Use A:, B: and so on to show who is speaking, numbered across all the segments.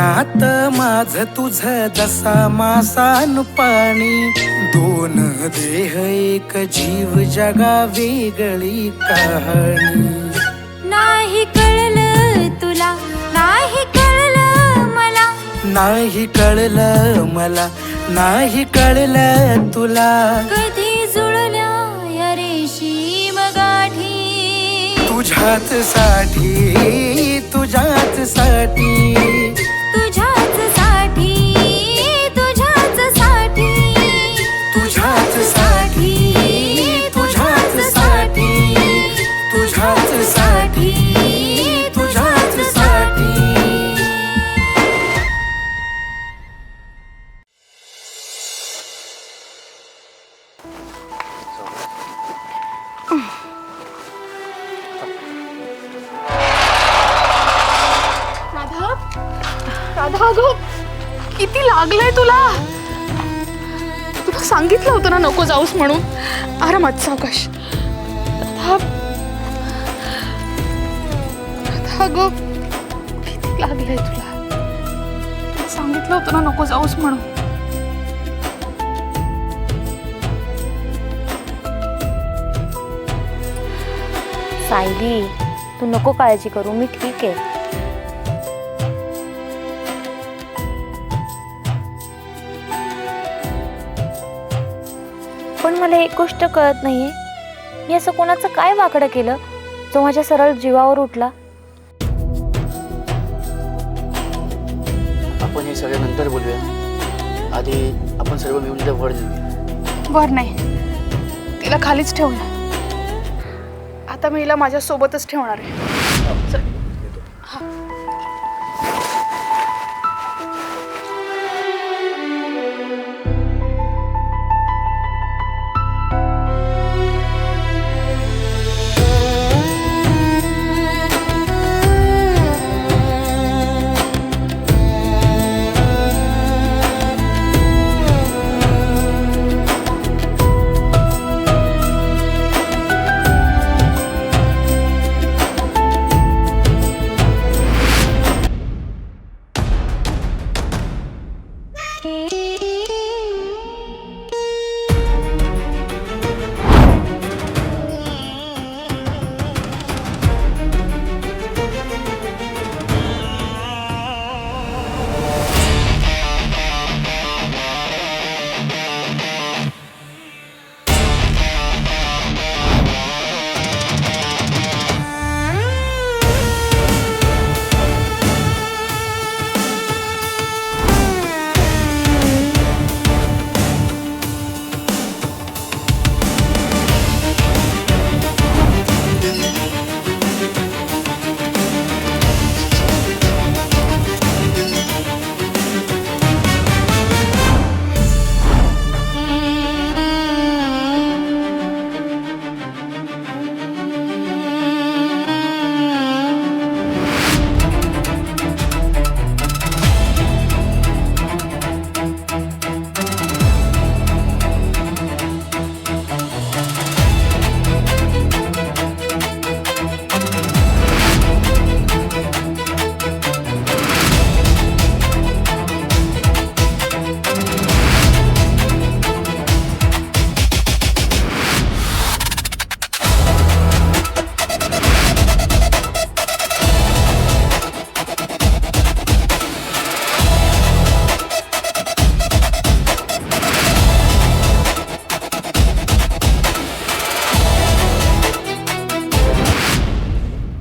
A: नात माझ तुझ जसा मासान पाणी, दोन देह एक जीव जगा वेगळी कहाणी.
B: नाही कळलं तुला, नाही कळलं मला,
A: नाही कळलं मला, नाही कळलं तुला.
B: कधी जुळल्या या रेशीम गाठी,
A: तुझ्याच साठी, तुझ्याच साठी,
B: तुझ्याच साठी, तुझ्याच साठी,
A: तुझ्याच साठी, तुझ्याच साठी, तुझ्याच साठी, तुझ्याच साठी.
C: राधा, राधा अगं किती लागलंय तुला. तुला सांगितलं होतं ना नको जाऊस म्हणून. आरामात सावकाश. राधा, राधा अगं किती लागलंय तुला. तुला सांगितलं होतं ना नको जाऊस म्हणून.
D: सायली, तू नको काळजी करू, मी ठीक आहे. पण मला एक गोष्ट कळत नाहीये, मी असं कोणाचं काय वाकडं केलं जो माझ्या सरळ जीवावर उठला.
E: आपण हे सगळं नंतर बोलूया. आधी आपण सर्व मिळून तिला वर देऊया.
C: वर नाही, तिला खालीच ठेवलं. आता मी हिला माझ्या सोबतच ठेवणार आहे. चल.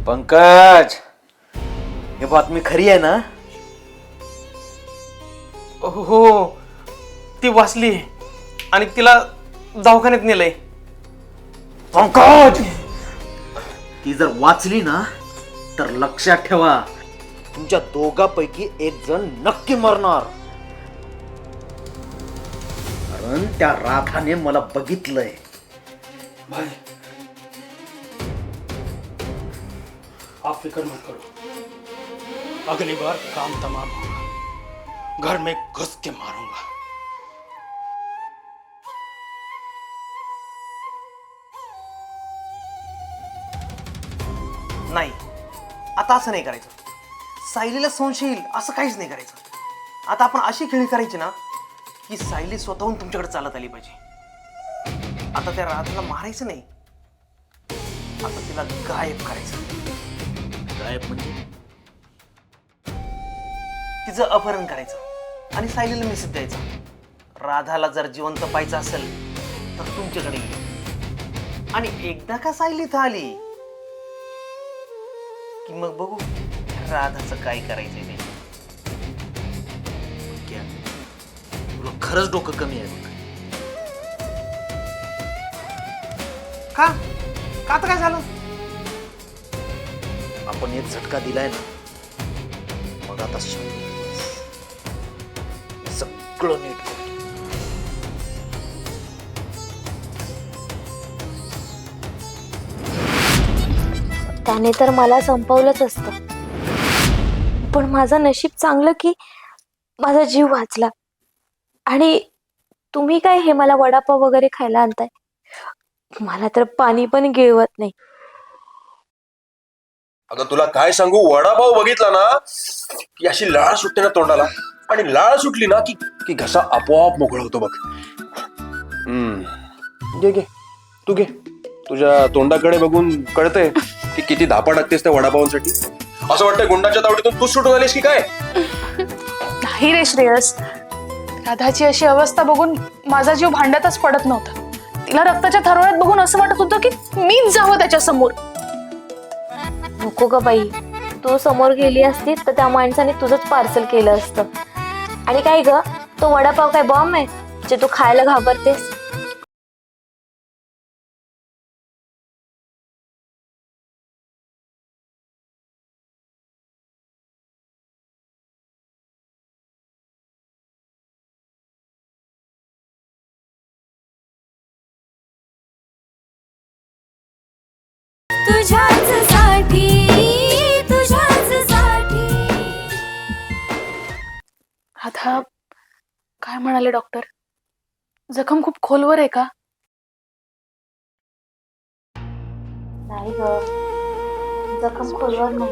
E: पंकज, ही बातमी खरी आहे ना?
F: हो, ती वाचली आणि तिला दवाखान्यात नेलंय.
E: पंकज, ती जर वाचली ना तर लक्षात ठेवा, तुमच्या दोघांपैकी एक जण नक्की मरणार. कारण त्या राधाने मला बघितलंय.
F: भाई, आप फिक्र मत करो, अगली बार काम तमाम होगा, घर में घुस के मारूंगा. नाही, आता असं नाही करायचं.
E: सायलीला संशय येईल असं काहीच नाही करायचं. आता आपण अशी खेळी करायची ना की सायली स्वतःहून तुमच्याकडे चालत आली पाहिजे. आता त्या राधाला मारायचं नाही, आता तिला गायब करायचं. गायब म्हणजे तिचं अपहरण करायचं आणि सायलीला मेसेज द्यायचा, राधाला जर जिवंत पाहायचं असेल तर तुमच्याकडे ये. आणि एकदा का सायली इथं आली की मग बघू राधाचं काय करायचंय ते. क्या? तुला खरंच डोकं कमी आहे बघ. का का तर काय झालं? आपण एक झटका दिलाय ना, मग आता सगळं नीट करतो.
D: त्याने तर मला संपवलंच असतं, पण माझं नशीब चांगलं की माझा जीव वाचला. आणि तुम्ही काय हे मला वडापाव वगैरे खायला आणताय? मला तर पाणी पण गिळवत नाही.
G: अगं तुला काय सांगू, वडापाव बघितला ना की अशी लाळ सुटते ना तोंडाला, आणि लाळ सुटली ना की घसा आपोआप मोकळा होतो बघ. घे घे तू घे. तुझ्या तोंडाकडे बघून कळतंय की किती धापा टाकतेस त्या वडापावांसाठी. असं वाटतंय गुंडाच्या तावडीतून तूच सुटून आलीस की काय?
C: नाही रे श्रेयस, राधाची अशी अवस्था बघून माझा जीव भांड्यातच पडत नव्हता. तिला रक्ताच्या थरोळ्यात बघून असं वाटत होतं की मीच जावं त्याच्या समोर.
D: नको ग बाई, तू समोर गेली असतीस तर त्या माणसाने तुझंच पार्सल केलं असतं. आणि काय ग, तो वडापाव काय बॉम्ब आहे जे तू खायला घाबरतेस?
B: तुझ्याच साठी, तुझ्याच साठी.
C: राधा, काय म्हणाले डॉक्टर? जखम खूप खोलवर आहे का?
D: नाही ग, जखम खोलवर नाही,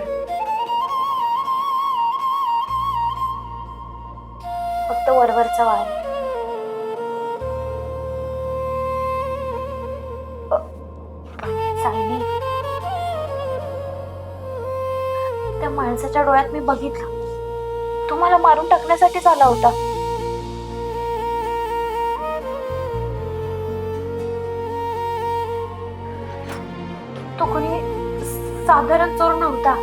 D: फक्त वरवरचा वार. सायली, त्या माणसाच्या डोळ्यात मी बघितलं, तो मला मारून टाकण्यासाठीच आला होता. तो कोणी साधारण चोर नव्हता.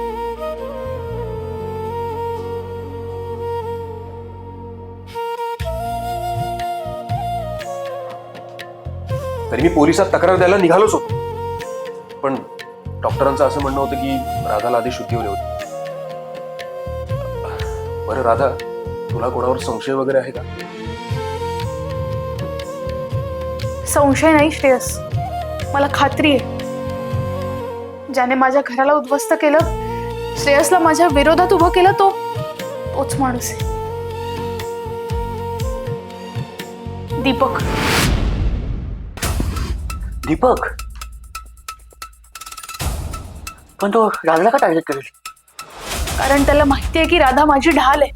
G: तरी मी पोलिसात तक्रार द्यायला निघालोच होतो, पण डॉक्टरांचं असं म्हणणं होतं की राधाला आधी शुद्धीवर होती. बरं राधा, तुला कोणावर संशय वगैरे आहे का?
C: संशय नाही श्रेयस, मला खात्री आहे ज्याने माझ्या घराला उद्ध्वस्त केलं, श्रेयसला माझ्या विरोधात उभं केलं, तोच माणूस आहे, दीपक.
H: दीपक? पण तो राधाला का टार्गेट करेल?
C: कारण त्याला माहिती आहे की राधा माझी ढाल आहे.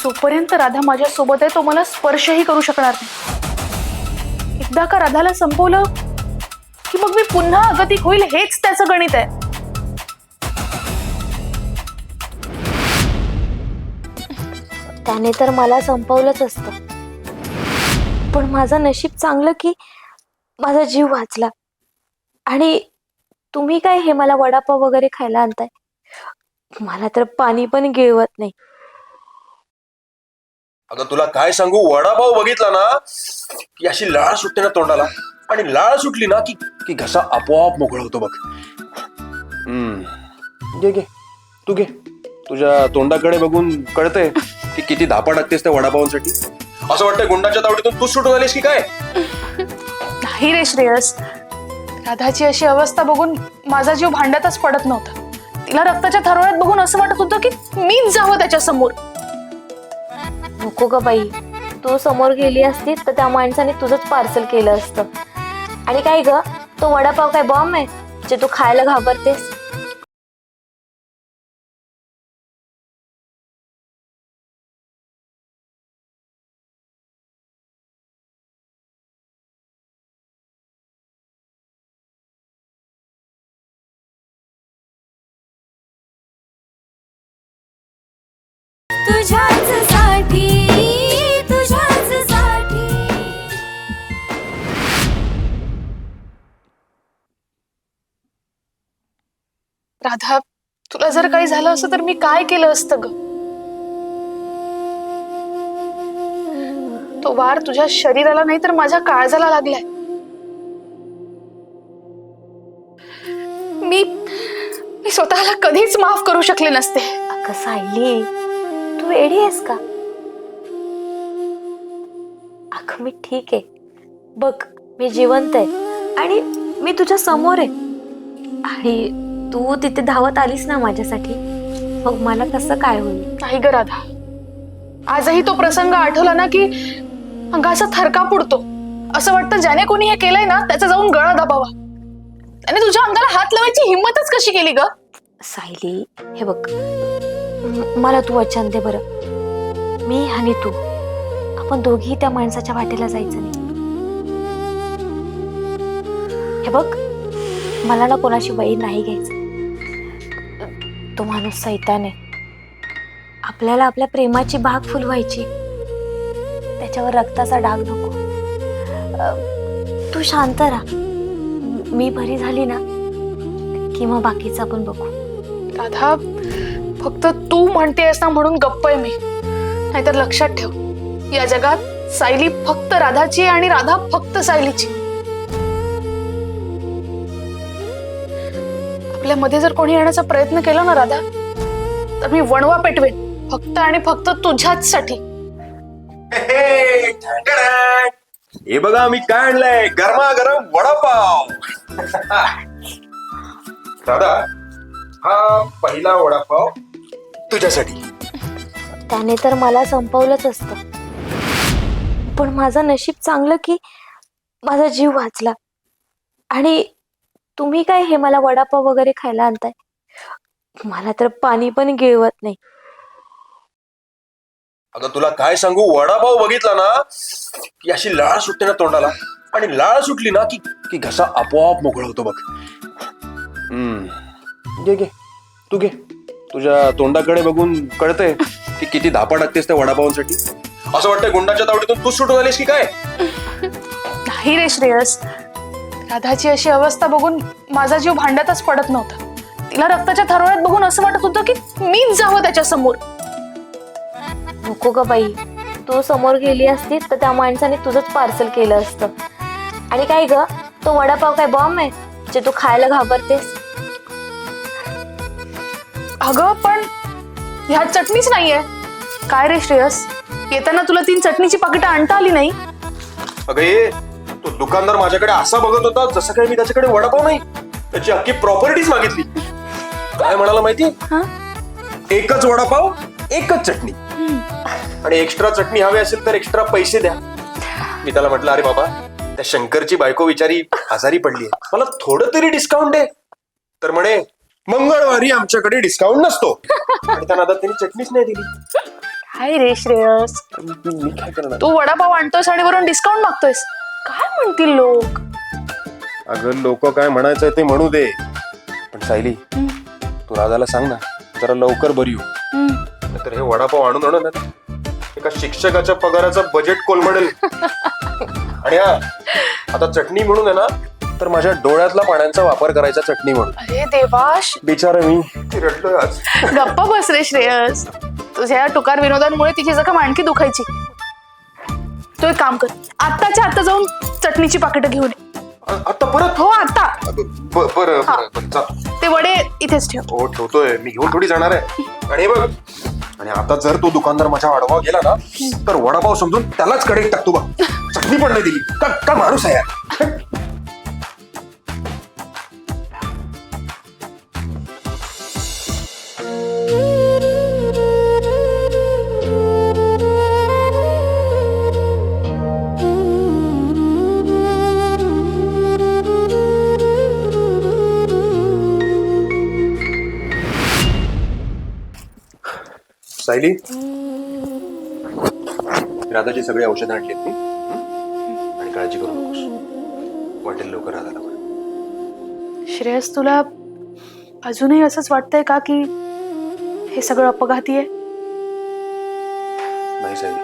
C: जोपर्यंत राधा माझ्या सोबत आहे तो मला स्पर्शही करू शकणार नाही. एकदा का राधाला संपवलं की मग मी पुन्हा अगतिक होईल, हेच त्याचं गणित आहे.
D: त्याने तर मला संपवलंच असतं, पण माझं नशीब चांगलं की माझा जीव वाचला. आणि तुम्ही काय हे मला वडापाव वगैरे खायला आणताय? मला तर पाणी पण गिळवत नाही.
G: अगं तुला काय सांगू, वडापाव बघितला ना की अशी लाळ सुटते ना तोंडाला, आणि लाळ सुटली ना की घसा आपोआप मोकळा होतो बघ. घे घे तू घे. तुझ्या तोंडाकडे बघून कळतंय की किती धापा टाकतेस त्या वडापावांसाठी. असं वाटतंय गुंडाच्या तावडीतून तूच सुटून आलीस की काय?
C: नाही रे श्रेयस, राधाची अशी अवस्था बघून माझा जीव भांड्यातच पडत नव्हता. तिला रक्ताच्या थरोळ्यात बघून असं वाटत होतं की मीच जावं त्याच्या समोर.
D: नको ग बाई, तू समोर गेली असतीस तर त्या माणसाने तुझंच पार्सल केलं असतं. आणि काय ग, तो वडापाव काय बॉम्ब आहे जे तू खायला घाबरतेस?
B: तुझ्याच साठी तुझ्याच साठी
C: राधा, तुला जर काही झालं असतं तर मी काय केलं असतं ग? तो वार तुझ्या शरीराला नाही तर माझ्या काळजाला लागलाय. मी मी स्वतःला कधीच माफ करू शकले नसते.
D: अगं सायली, तू वेडी आहेस का? अगं मी ठीक आहे. बघ, मी जिवंत आहे आणि मी तुझ्या समोर आहे. आणि तू तिथे धावत आलीस ना माझ्यासाठी, मग मला कसं काय होईल?
C: नाही ग राधा, आजही तो प्रसंग आठवला ना की अंगाचा थरकाप उडतो. असं वाटतं ज्याने कोणी हे केलंय ना त्याचा जाऊन गळा दाबावा. त्याने तुझ्या अंगाला हात लावायची हिंमतच कशी केली ग?
D: सायली, हे बघ, मला तू वचन दे बरं. मी आणि तू, आपण दोघी त्या माणसाच्या वाटेला जायचं नाही. हे बघ, मला ना कोणाशी वैर नाही घ्यायचं. तो माणूस सैतान आहे. आपल्याला आपल्या प्रेमाची बाग फुलवायची, त्याच्यावर रक्ताचा डाग नको. तू शांत राहा. मी बरी झाली ना की मग बाकीचं आपण बघू.
C: राधा, फक्त तू म्हणतेस ना म्हणून गप्प आहे मी. नाहीतर लक्षात ठेव, या जगात सायली फक्त राधाची आहे आणि राधा फक्त सायलीची. आपल्यामध्ये जर कोणी येण्याचा प्रयत्न केला ना राधा, तर मी वणवा पेटवेन फक्त आणि फक्त तुझ्याच साठी.
G: हे बघा मी काय आणलंय, गरमागरम वडापाव. दादा, हा पहिला वडापाव तुझ्यासाठी.
D: त्याने तर मला संपवलंच असतं, पण माझं नशीब चांगलं की माझा जीव वाचला. आणि तुम्ही काय हे मला वडापाव वगैरे खायला आणताय? मला तर पाणी पण गिळवत नाही.
G: अगं तुला काय सांगू, वडापाव बघितला ना की अशी लाळ सुटते ना तोंडाला, आणि लाळ सुटली ना की घसा आपोआप मोकळा होतो बघ. घे घे, तू घे. तुझ्या तोंडाकडे बघून कळतंय की किती धापा टाकतेस त्या वडापावांसाठी. असं वाटतंय गुंडाच्या तावडीतून तूच सुटून आलीस की काय?
C: नाही रे श्रेयस, राधाची अशी अवस्था बघून माझा जीव भांड्यातच पडत नव्हता. तिला रक्ताच्या थरोळ्यात बघून असं वाटत होतं की मीच जावं त्याच्या समोर.
D: नको ग बाई, तू समोर गेली असतीस तर त्या माणसाने तुझंच पार्सल केलं असतं. आणि काय ग, तो वडापाव काय बॉम्ब आहे जे तू खायला घाबरतेस?
C: अगं पण ह्यात चटणीच नाहीये. काय रे श्रेयस, येताना तुला 3 चटणीची पाकिटं आणता आली नाही?
G: अगं ये, तो दुकानदार माझ्याकडे असा बघत होता जसं काही मी त्याच्याकडे वडापाव नाही, त्याची अख्खी प्रॉपर्टीच मागितली. काय म्हणाला माहिती? एकच वडापाव, एकच चटणी, आणि एक्स्ट्रा चटणी हवी असेल तर एक्स्ट्रा पैसे द्या. मी त्याला म्हटलं, अरे बाबा, त्या शंकरची बायको बिचारी आजारी पडली, मला थोडं तरी डिस्काउंट दे. तर म्हणे, मंगळवारी आमच्याकडे डिस्काउंट नसतो. आणि त्या नादात त्यांनी चटणीच नाही दिली.
C: काय रे श्रेयस,
G: मी काय करणार?
C: तू वडापाव आणतोयस आणि वरून डिस्काउंट मागतोयस. काय म्हणतील लोक?
G: अगं लोक काय म्हणायचंय ते म्हणू दे, पण सायली, तू राधाला सांग ना जरा लवकर बरी हो. तर हे वडापाव आणून आणून ना एका शिक्षकाच्या पगाराचं बजेट कोलमडेल. आणि हा, आता चटणी म्हणून आहे ना तर माझ्या डोळ्यातला पाण्याचा वापर करायचा चटणी म्हणून.
C: अरे देवाश,
G: बिचारा मी रडलोय आज.
C: गप्पा बस रे श्रेयस. तुझ्या या टुकार विनोदांमुळे तिची जखम आणखी दुखायची. तू एक काम कर, आत्ताच्या आत्ता जाऊन चटणीची पाकिटं घेऊन ये.
G: आता परत?
C: हो आता.
G: बरं जा.
C: ते वडे इथेच ठेव.
G: हो ठेवतोय, मी घेऊन थोडी जाणार आहे. आणि हे बघ, आणि आता जर तो दुकानदार माझ्या आडवा गेला ना तर वडापाव समजून त्यालाच कडेत टाकतो बघ. चटणी पण नाही दिली. काय माणूस आहे यार. सायली, राधाची सगळी औषधं आणली आहेत मी, आणि काळजी करू नकोस, वाटेल लवकर राधाला बरं.
C: श्रेयस, तुला अजूनही असंच वाटतंय का की हे सगळं अपघाती आहे?
G: नाही सायली,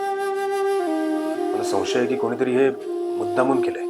G: मला संशय आहे की कोणीतरी हे मुद्दामून केलंय.